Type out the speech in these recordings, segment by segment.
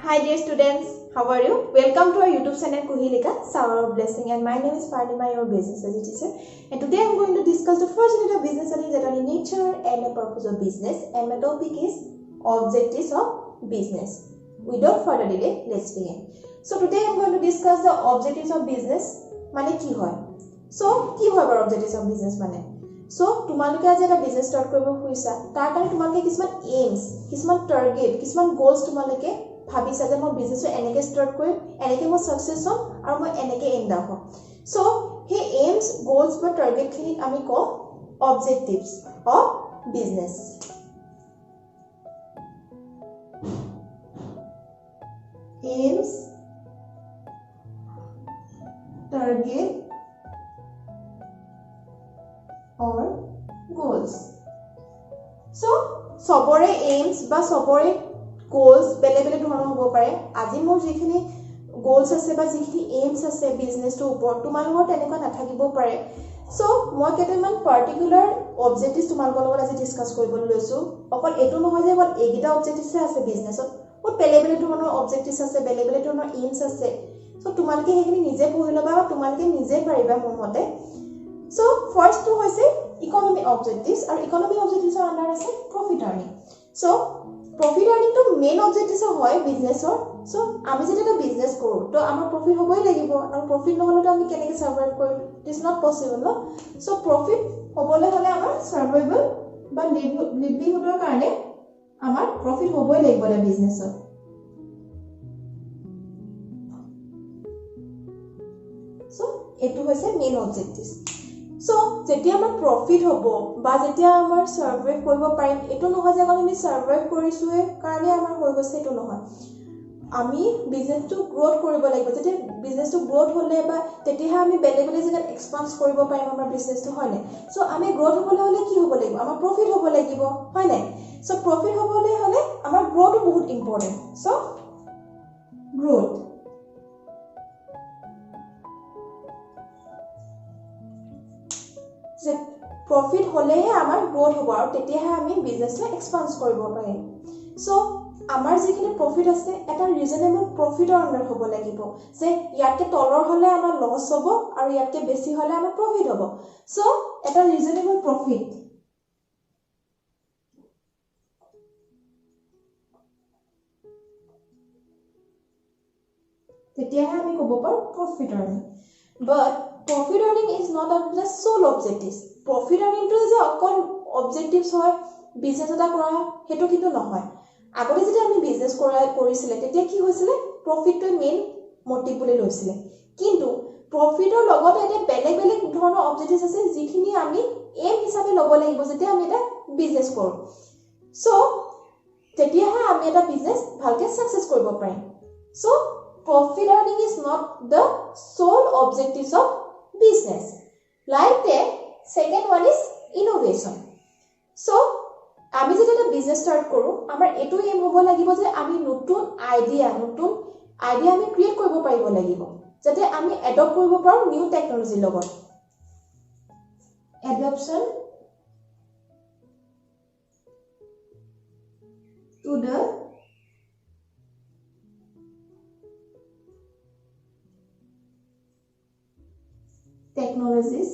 Hi dear students, how are you? Welcome to our YouTube channel Kuhilika, Sour of Blessing, and my name is Farnima, your business study teacher. And today I am going to discuss the first unit of business studies that are in nature and the purpose of business. And my topic is objectives of business. Without further delay, let's begin. So today I am going to discuss the objectives of business. Mane ki hoy? So ki hoy bar objectives of business mane? So তোমালোকে আজি এটা business start কৰিব খুজিছা তাৰ কাৰণে তোমালোকে কিছুমান AIIMS কিছুমান টাৰ্গেট কিছুমান গোলস তোমালোকে ভাবিছা যে মই বিজনেসটো এনেকে স্টাৰ্ট কৰিম এনেকে মই সাকসেস হ'ম আৰু মই এনেকে এন্ড আপ হ'ম সো হে এইমস গোলস বা টাৰ্গেট খিনি আমি ক objectives of business aims target or goals. So, सबरे aims বা सबरे goals বেলে-বেলে ধৰণৰ হ'ব পাৰে আজি মোৰ যিখিনি goals আছে বা যিখিনি aims আছে বিজনেছটোৰ ওপৰত তোমালোকৰ তেনেকুৱা নাথাকিব পাৰে সো মই কেইটামান পাৰ্টিকুলাৰ অবজেক্টিভস তোমালোকৰ লগত আজি ডিসকাস কৰিবলৈ লৈছো অকল এটো নহয় যে অকল এইগিটা অবজেক্টিভস আছে বিজনেছত বহুত বেলে-বেলে ধৰণৰ অবজেক্টিভস আছে বেলে-বেলে ধৰণৰ aims আছে সো তোমালোকে সেইখিনি নিজে পঢ়ি লবা বা তোমালোকে নিজে পাৰিবা মোৰ মতে So first to hoise economy objectives or economy objectives are under as profit earning. So profit earning to main objectives hoy business or so ami jeta eta business koru to amar profit hoboi lagibo aru profit no hole to ami keneke survive korim it is not possible no so profit hobole hole amar survival ba livelihood or karone amar profit hoboi lagibo the business or so etu hoise main objectives So, যেতিয়া আমাৰ profit হ'ব বা যেতিয়া আমাৰ সাৰ্ভাইভ কৰিব পাৰিম এটো নহয় যে আমি সাৰ্ভাইভ কৰিছোৱে কাৰণে আমাৰ হৈ গৈছে এটো নহয় আমি বিজনেসটো গ্ৰোথ কৰিব লাগিব যেতিয়া বিজনেসটো গ্ৰোথ হ'লে বা তেতিয়াহে আমি বেলেগ-বেলেগ জাগাত এক্সপান্স কৰিব পাৰিম আমাৰ বিজনেসটো হয়নে সো আমি গ্ৰোথ হ'বলৈ হ'লে কি হ'ব লাগিব আমাৰ প্ৰফিট হ'ব লাগিব হয়নে সো প্ৰফিট হ'বলৈ হ'লে আমাৰ গ্ৰোথটো বহুত important so growth profit hole amar growth hobo aru tetiahe ami business la expand koribo parim so amar jekini profit ase eta reasonable profit under hobo lagibo je yakke tolor hole amar loss hobo aru yakke beshi hole amar profit hobo so eta reasonable profit tetiahe ami kobo par profit earning but profit earning is not the sole objectives profit earning to is all objectives hoy business eta kora hetu kintu nohoy agote jeti ami business korisile tetia ki hoisile profit to main motive bole loisile kintu profit or logote eta beleg dhorono objectives ase jikhini ami aim hisabe lobo lagibo jeti ami eta business koru so tetia ha ami eta business bhalke success koribo parim so profit earning is not the sole objectives of business like that second one is innovation so ami jeta eta business start koru amar etu aim hobo lagibo je ami notun idea ami create koribo paribo lagibo jate ami adopt koribo paru new technology logot adoption to the technologies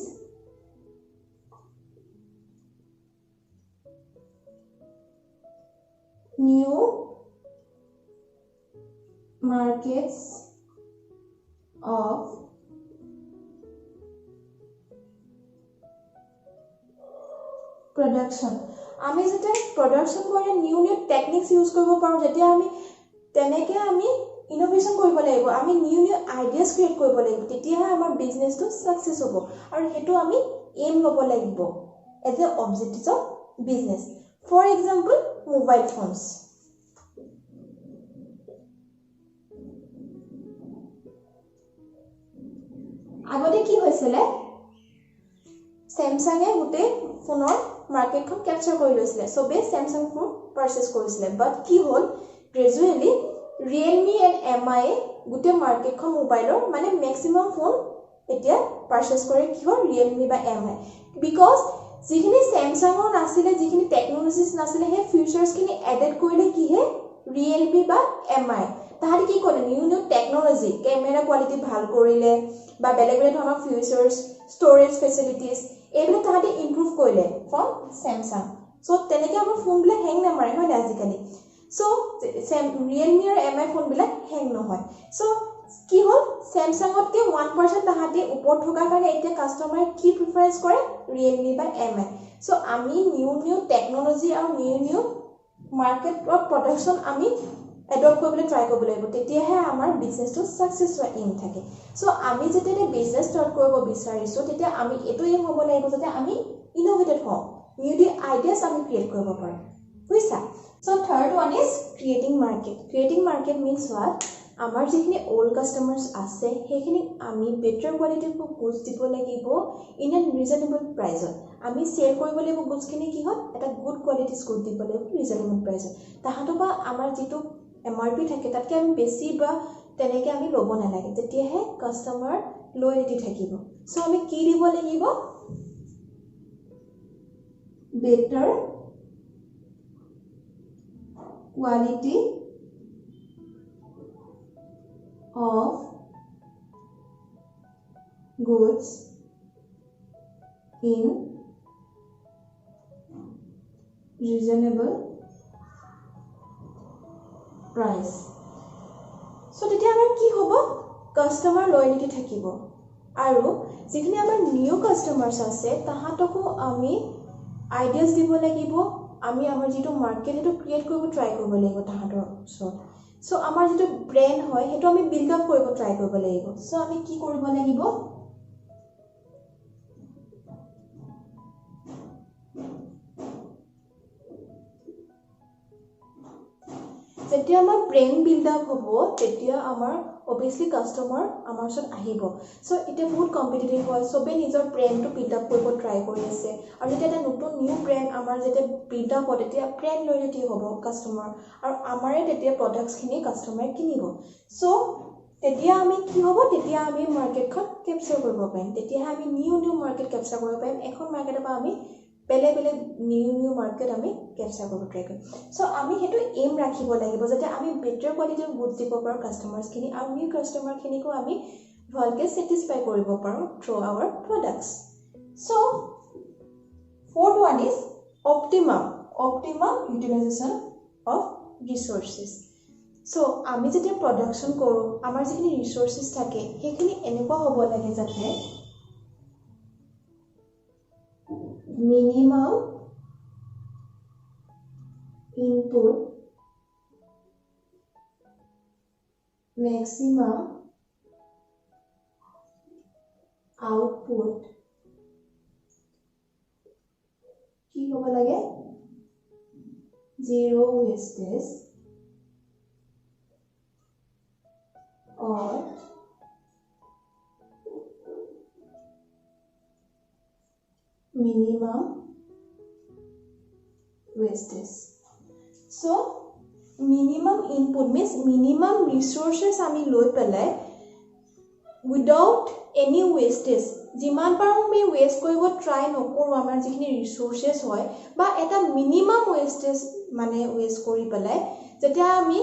new markets of production আমি যেতে production কৰে new techniques use কৰিব পাৰো যেতিয়া আমি তেনেকে আমি innovation কৰিব লাগিব আমি নিউ আইডিয়াস ক্ৰিয়েট কৰিব লাগিব তেতিয়াহে আমাৰ বিজনেসটো সাকসেস হ'ব আৰু হেতু আমি এম ল'ব লাগিব as a objectives of business for example mobile phones আগতে কি হৈছিল স্যামসাং এ গুটে ফোনৰ মাৰ্কেটখন ক্যাপচাৰ কৰি লৈছিল সবে স্যামসাং ফোন পাৰচেজ কৰিছিল বাট কি হ'ল গ্ৰেজুৱেলি Realme and MI গুটে মাৰ্কেটখন মোবাইলৰ মানে ম্যাক্সিমাম ফোন এতিয়া পাৰচেজ কৰে কি হয় Realme বা MI বিকজ যিখিনি স্যামসাংৰ নাছিলে যিখিনি টেকনলজিস নাছিলে হে ফিচাৰ্স খিনি এডেড কৰিলে কি হে Realme বা MI তাহাঁতে কি কৰে নিউ টেকনলজি কেমেৰা কোৱালিটি ভাল কৰিলে বা বেলেগ বেলেগ ধৰণৰ ফিচাৰ্ছ ষ্ট'ৰেজ ফেচিলিটিজ এইবিলাক তাহাঁতে ইম্প্ৰুভ কৰিলে ফ্ৰম Samsung সো তেনেকৈ আমাৰ ফোনবিলাক হেং নামাৰে হয় না আজিকালি সো Realme আৰু MI ফোনবিলাক হেং নহয় সো কি হ'ল Samsungতকে 1% তাহাঁতে ওপৰত থকাৰ কাৰণে এতিয়া কাষ্টমাৰে কি প্ৰিফাৰেন্স কৰে Realme বা MI সো আমি নিউ টেকনলজি আৰু নিউ মাৰ্কেটৰ প্ৰডাকশ্যন আমি এডপ্ট কৰিবলৈ ট্ৰাই কৰিব লাগিব তেতিয়াহে আমাৰ বিজনেছটো সাকসেছ হোৱা এম থাকে সো আমি যেতিয়া বিজনেছ ষ্টাৰ্ট কৰিব বিচাৰিছো তেতিয়া আমি এটো এম হ'ব লাগিব যাতে আমি ইনোভেটেড হওঁ নিউ আইডিয়াছ আমি ক্ৰিয়েট কৰিব পাৰোঁ বুজিছা so third one is creating market means what আমাৰ যিখিনি ওল্ড কাষ্টমাৰ্ছ আছে সেইখিনি আমি বেটাৰ কোৱালিটিৰ গুডছ দিব লাগিব ইন এন ৰিজনেবল প্ৰাইজত আমি সেল কৰিব লাগিব গুডছখিনি কি হয় এটা গুড কোৱালিটিৰ গুড দিব লাগিব ৰিজনেবল প্ৰাইজত তাহাঁতৰ বা আমাৰ যিটো MRP থাকে তাতকৈ আমি বেছি বা তেনেকৈ আমি ল'ব নালাগে তেতিয়াহে কাষ্টমাৰ লয়্যালিটি থাকিব সো আমি কি দিব লাগিব better quality of goods in reasonable price so তেতিয়া আমাৰ কি হ'ব কাস্টমাৰ লয়্যালিটি থাকিব আৰু যিখিনি আমাৰ নিউ কাস্টমাৰ্ছ আছে তাহাঁতকো আমি আইডিয়াছ দিব লাগিব আমি আমাৰ যিটো মাৰ্কেট এটো ক্ৰিয়েট কৰিব ট্ৰাই কৰিব লাগিব তাহাঁতৰ ওচৰত সো আমাৰ যেটো ব্ৰেন্ড হয় হেতু আমি বিল্ড আপ কৰিব ট্ৰাই কৰিব লাগিব সো আমি কি কৰিব লাগিব যেতিয়া আমাৰ ব্ৰেন্ড বিল্ড আপ হ'ব তেতিয়া আমাৰ obviously কাস্টমাৰ আমাৰ ওচৰত আহিব সো এটা বহুত কম্পিটিটিভ হয় সবে নিজৰ ব্ৰেন্ডটো বিল্ড আপ কৰিব ট্ৰাই কৰি আছে আৰু যেতিয়া এটা নতুন নিউ ব্ৰেন্ড আমাৰ যেতিয়া বিল্ড আপ হয় তেতিয়া ব্ৰেন্ড লয়্যালিটি হ'ব কাস্টমাৰ আৰু আমাৰে তেতিয়া প্ৰডাক্টছখিনি কাস্টমাৰে কিনিব সো তেতিয়া আমি কি হ'ব তেতিয়া আমি মাৰ্কেটখন কেপচাৰ কৰিব পাৰিম তেতিয়া আমি নিউ মাৰ্কেট কেপচাৰ কৰিব পাৰিম এখন মাৰ্কেটৰ পৰা আমি বেলেগ নিউ মাৰ্কেট আমি কেপচাৰ কৰিব ট্ৰাই কৰিম সো আমি হেতু এম ৰাখিব লাগিব যাতে আমি বেটাৰ কোৱালিটিৰ গুড দিব পাৰো কাস্টমাৰ্ছখিনি আৰু নিউ কাস্টমাৰখিনিকো আমি ভালকৈ স্যাটিসফাই কৰিব পাৰো through our products so fourth one is optimum utilization of resources so আমি যেতিয়া প্ৰডাকশন কৰো আমাৰ যিখিনি ৰিসোৰ্সেস থাকে সেইখিনি এনেকুৱা হ'ব লাগে যাতে minimum input maximum output কি হ'ব লাগে zero wastage or minimum wastage so minimum input means minimum resources ami loi pelai without any wastage jiman paru me waste koibo try nokoru amar jikhini resources hoy ba eta minimum wastage mane waste kori pelai jetia ami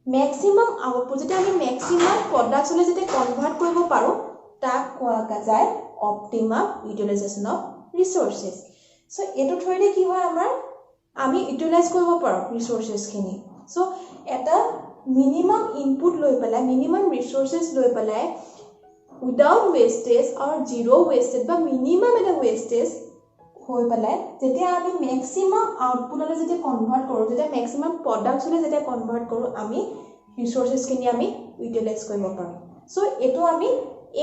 maximum output jetia ami maximum products le jetia convert koribo paru tak koa jay optimum utilization of resources so eto thore ki hoy amar ami utilize koribo paru resources khini so eta minimum input loi pelai minimum resources loi pelai without wastage or zero wastage ba minimum eta wastage hoi pelai jetia ami maximum output le jetia convert koru jetia maximum products le jetia convert koru ami resources khini ami utilize koribo paru so eto ami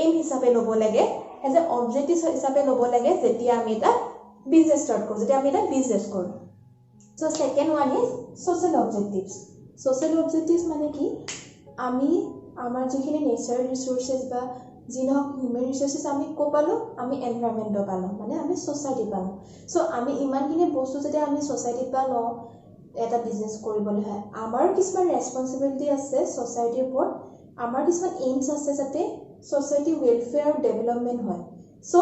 aim hisabe lobo lage as a objective hisabe lobo lage jetia ami eta business start koru jetia ami eta business koru so second one is social objectives mane ki ami amar jekhini natural resources ba jinok human resources ami ko palo ami environment do palo mane ami society palo so ami iman kine bostu jetia ami society palo eta business koribole hoy amar kisman responsibility ase society por amar kisman aims ase jate society welfare development hoy so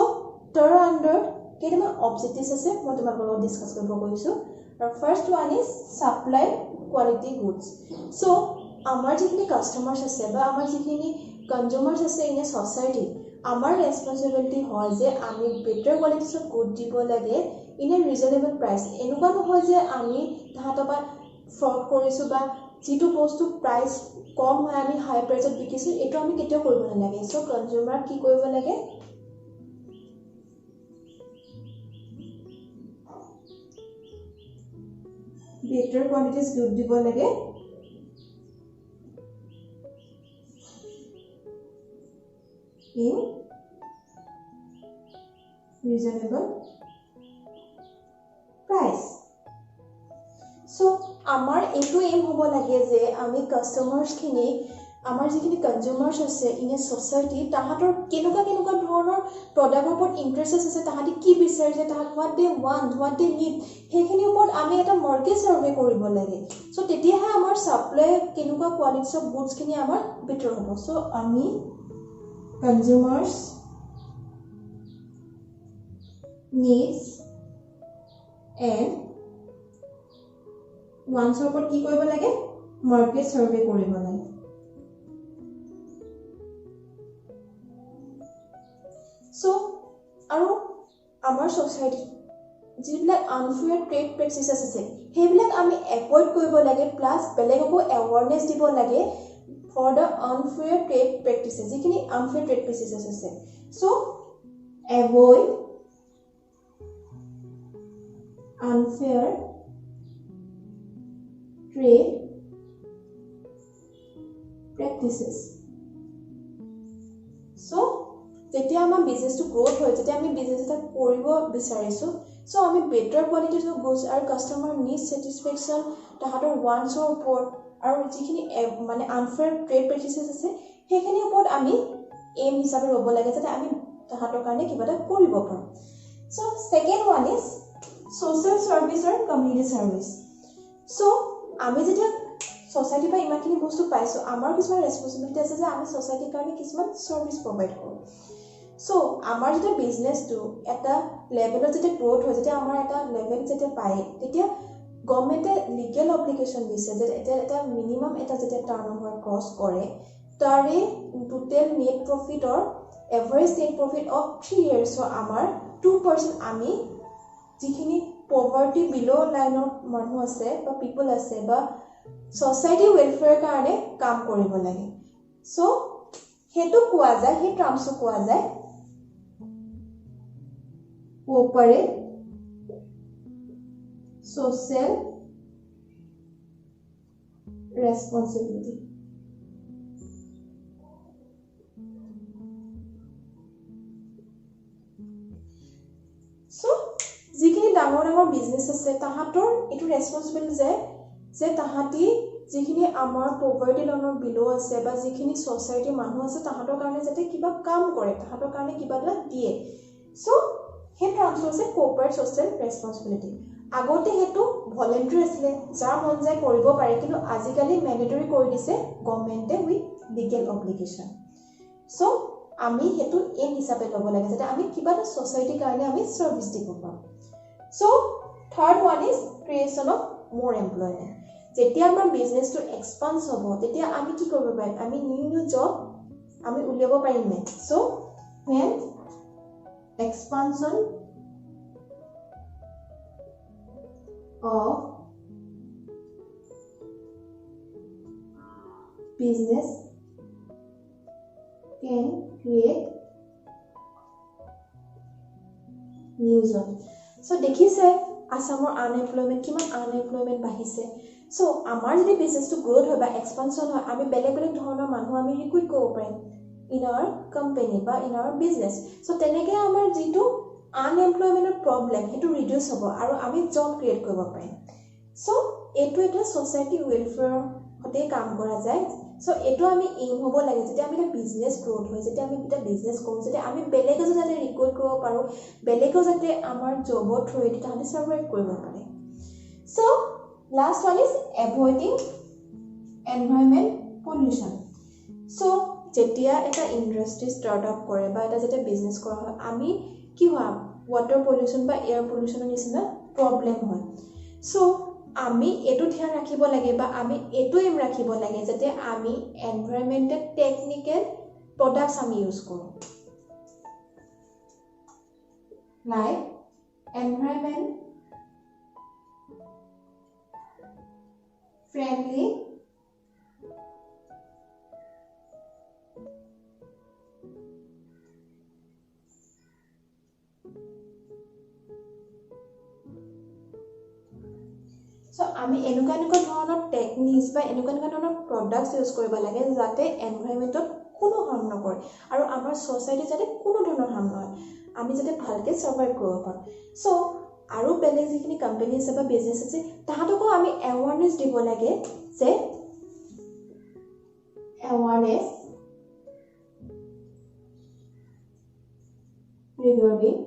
tor under kedama objectives ase moi tomar log discuss koribo goisu. The first one is supply quality goods. So, আমাৰ যিখিনি কাস্টমাৰ্স আছে বা আমাৰ যিখিনি কনজিউমাৰ্স আছে in a society আমাৰ responsibility হয় যে আমি বেটাৰ কোৱালিটিছ অফ গুড দিব লাগে ইন এ ৰিজনেবল প্ৰাইস এনেকুৱা নহয় যে আমি তাহাঁতবা ফ্ৰড কৰিছো বা যিটো বস্তু প্ৰাইস কম হয় আমি হাই প্ৰাইসত বিকিছো এটো আমি কেতিয়াও কৰিব নালাগে সো কনজিউমাৰ কি কৰিব লাগে better quantities good দিব লাগে in reasonable price so আমাৰ এটো এম হ'ব লাগে যে আমি কাস্টমাৰ্স খিনি আমাৰ যিখিনি কনজিউমাৰ্স আছে ইন এ সোসাইটি তাহাঁতৰ কেনেকুৱা ধৰণৰ প্ৰডাক্টৰ ওপৰত ইন্টাৰেষ্ট আছে তাহাঁতি কি বিচাৰিছে তাহাঁত what they want what they need হেখিনি ওপৰত আমি এটা মাৰ্কেট সাৰ্ভে কৰিব লাগে সো তেতিয়াহে আমাৰ সাপ্লাই কেনেকুৱা কোৱালিটিছ অফ গুডছ খিনি আমাৰ বেটাৰ হ'ব সো আমি কনজিউমাৰ্স needs and wants ওপৰত কি কৰিব লাগে মাৰ্কেট সাৰ্ভে কৰিব লাগে So, আৰু আমাৰ সোসাইটি যিবিলাক আনফেয়াৰ ট্ৰেড প্ৰেক্টিসেস আছে হেবিলাক আমি এভয়েড কৰিব লাগে প্লাস বেলেগকো এৱাৰনেস দিব লাগে for the unfair trade practices যিখিনি আনফেয়াৰ ট্ৰেড প্ৰেক্টিসেস আছে so avoid unfair trade practices so যেতিয়া আমাৰ বিজনেসটো গ্ৰোথ হয় যেতিয়া আমি বিজনেস এটা কৰিব বিচাৰিছো সো আমি বেটাৰ কোৱালিটিজ অফ গুডছ আৰু কাস্টমাৰ নিড স্যাটিসফ্যাকশন তাহাঁতৰ ওয়ান্টছৰ ওপৰত আৰু যিখিনি মানে আনফেয়াৰ ট্ৰেড প্ৰেক্টিসেস আছে হেখিনি ওপৰত আমি এম হিচাপে ৰব লাগে যাতে আমি তাহাঁতৰ কাৰণে কিবা এটা কৰিব পাৰো so second one is social service আৰু কমিউনিটি সাৰ্ভিস সো আমি যেতিয়া সোসাইটি বা ইমানখিনি বস্তু পাইছো আমাৰ কিছুমান ৰেসপন্সিবিলিটি আছে যে আমি সোসাইটিৰ কাৰণে কিছুমান সাৰ্ভিস প্ৰভাইড কৰো সো আমাৰ যেতিয়া বিজনেসটো এটা লেভেলত যেতিয়া গ্ৰোথ হয় যেতিয়া আমাৰ এটা লেভেল যেতিয়া পায় তেতিয়া গভৰ্নমেন্টে লিগেল অব্লিগেশন দিছে যে এটা মিনিমাম এটা যেতিয়া টাৰ্নওভাৰ ক্ৰস কৰে তাৰে টোটাল নেট প্ৰফিটৰ এভাৰেজ নেট প্ৰফিট অফ 3 ইয়াৰ্ছৰ আমাৰ 2% আমি যিখিনি পভাৰ্টি বিলো লাইনৰ মানুহ আছে বা পিপল আছে বা সোসাইটি ওয়েলফেয়াৰ কাৰণে কাম কৰিব লাগে সো হেতু কোৱা যায় হে ট্ৰামছু কোৱা যায় corporate social responsibility so যিখিনি ডাঙৰ বিজনেস আছে তাহাঁতৰ এটো ৰেসপন্সিবল যে তাহাঁতি যিখিনি আমাৰ পভাৰ্টি লাইনৰ বিলো আছে বা যিখিনি সোসাইটি মানুহ আছে তাহাঁতৰ কাৰণে যাতে কিবা কাম কৰে তাহাঁতৰ কাৰণে কিবা এটা দিয়ে সো হে ট্ৰান্সফাৰ আছে কৰ্পৰেট সোশ্যাল ৰেসপন্সিবিলিটি আগতে হেতু ভলেন্টাৰি আছিল যাৰ মন যায় কৰিব পাৰে কিন্তু আজিকালি ম্যান্ডেটৰি কৰি দিছে গভৰ্নমেন্টে উইথ লিগেল অব্লিগেশন সো আমি হেতু এম হিচাপে ল'ব লাগে যাতে আমি কিবা এটা সোসাইটিৰ কাৰণে আমি সাৰ্ভিস দিব পাৰো so third one is creation of মোৰ এমপ্লয়মেন্ট যেতিয়া আমাৰ বিজনেসটো এক্সপান্স হ'ব তেতিয়া আমি কি কৰিব পাৰিম আমি নিউ জব আমি উলিয়াব পাৰিম নে so when expansion of business can create new job so দেখিছে আসামৰ আনএমপ্লয়মেন্ট কিমান আনএমপ্লয়মেন্ট বাঢ়িছে সো আমাৰ যদি বিজনেসটো গ্ৰোথ হয় বা এক্সপানশন হয় আমি বেলেগ ধৰণৰ মানুহ আমি ৰিক্ৰুট কৰিব পাৰিম in our company বা in our business so তেনেকে আমাৰ যেটো আনএমপ্লয়মেন্টৰ প্ৰবলেম হেতু ৰিডিউস হ'ব আৰু আমি জব ক্ৰিয়েট কৰিব পাৰিম সো এটো এটা সোসাইটি ওয়েলফেয়াৰ হতে কাম কৰা যায় সো এটো আমি এম হ'ব লাগে যেতিয়া আমি এটা বিজনেস গ্ৰোথ হয় যেতিয়া আমি এটা বিজনেস কৰোঁ যেতিয়া আমি বেলেগ যাতে ৰিক্ৰুট কৰিব পাৰো বেলেগ যাতে আমাৰ জবৰ থ্ৰুদি তাহাঁতে সাৰ্ভাইভ কৰিব পাৰে so last one is avoiding environment pollution so যেতিয়া এটা ইন্ডাস্ট্ৰি স্টাৰ্টআপ কৰে বা এটা যেতিয়া বিজনেস কৰা হয় আমি কি হয় ওয়াটাৰ পলিউশন বা এয়াৰ পলিউশনৰ নিচিনা প্ৰবলেম হয় সো আমি এটো ধ্যান ৰাখিব লাগে বা আমি এটো এম ৰাখিব লাগে যাতে আমি এনভায়ৰনমেন্টেল টেকনিক্যাল প্ৰডাক্টস আমি ইউজ কৰোঁ like environment friendly so আমি এনেকুৱা ধৰণৰ টেকনিক্স বা এনেকুৱা ধৰণৰ প্ৰডাক্টস ইউজ কৰিব লাগে যাতে এনভায়ৰনমেন্টত কোনো হাৰ্ম নকৰে আৰু আমাৰ সোসাইটি যাতে কোনো ধৰণৰ হাৰ্ম নহয় আমি যাতে ভালকে সাৰ্ভাইভ কৰিব পাৰোঁ সো আৰু বেলেগ যিখিনি কোম্পানী আছে বা বিজনেছ আছে তাহাঁতকো আমি এৱাৰনেছ দিব লাগে যে awareness regarding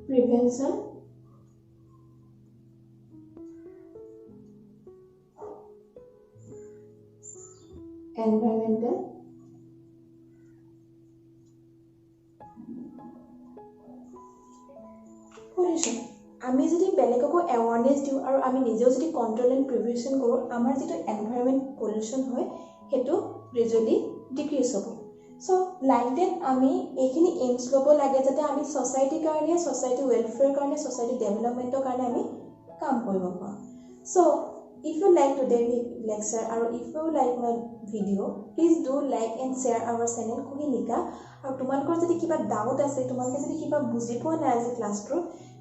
prevention environmental pollution আমি যদি বেলেগকো এৱাৰনেছ দিও আৰু আমি নিজেও যদি কন্ট্ৰোল এণ্ড প্ৰিভেনশন কৰো আমাৰ যেটো এনভায়ৰনমেন্ট পলিউশন হয় হেতু গ্ৰেজুৱেলি ডিক্ৰিজ হ'ব সো লাইক দ্যাট আমি এইখিনি এইমছ ল'ব লাগে যাতে আমি সোসাইটিৰ কাৰণে সোসাইটি ওয়েলফেয়াৰ কাৰণে সোসাইটি ডেভেলপমেন্টৰ কাৰণে আমি কাম কৰিব পাৰোঁ so if you like today's lecture or if you like my video please do like and share our channel Kuhinika আৰু তোমালোকৰ যদি কিবা ডাউট আছে তোমালোকে যদি কিবা বুজি পোৱা নাই আজি ক্লাছটো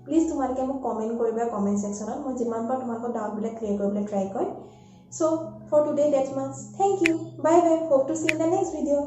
প্লিজ তোমালোকে মোক কমেন্ট কৰিবা কমেন্ট সেকশনত মই যিমান পাৰ তোমালোকৰ ডাউট বিলাক ক্লিয়াৰ কৰিবলৈ ট্ৰাই কৰিম so for today that's much thank you bye bye hope to see you in the next video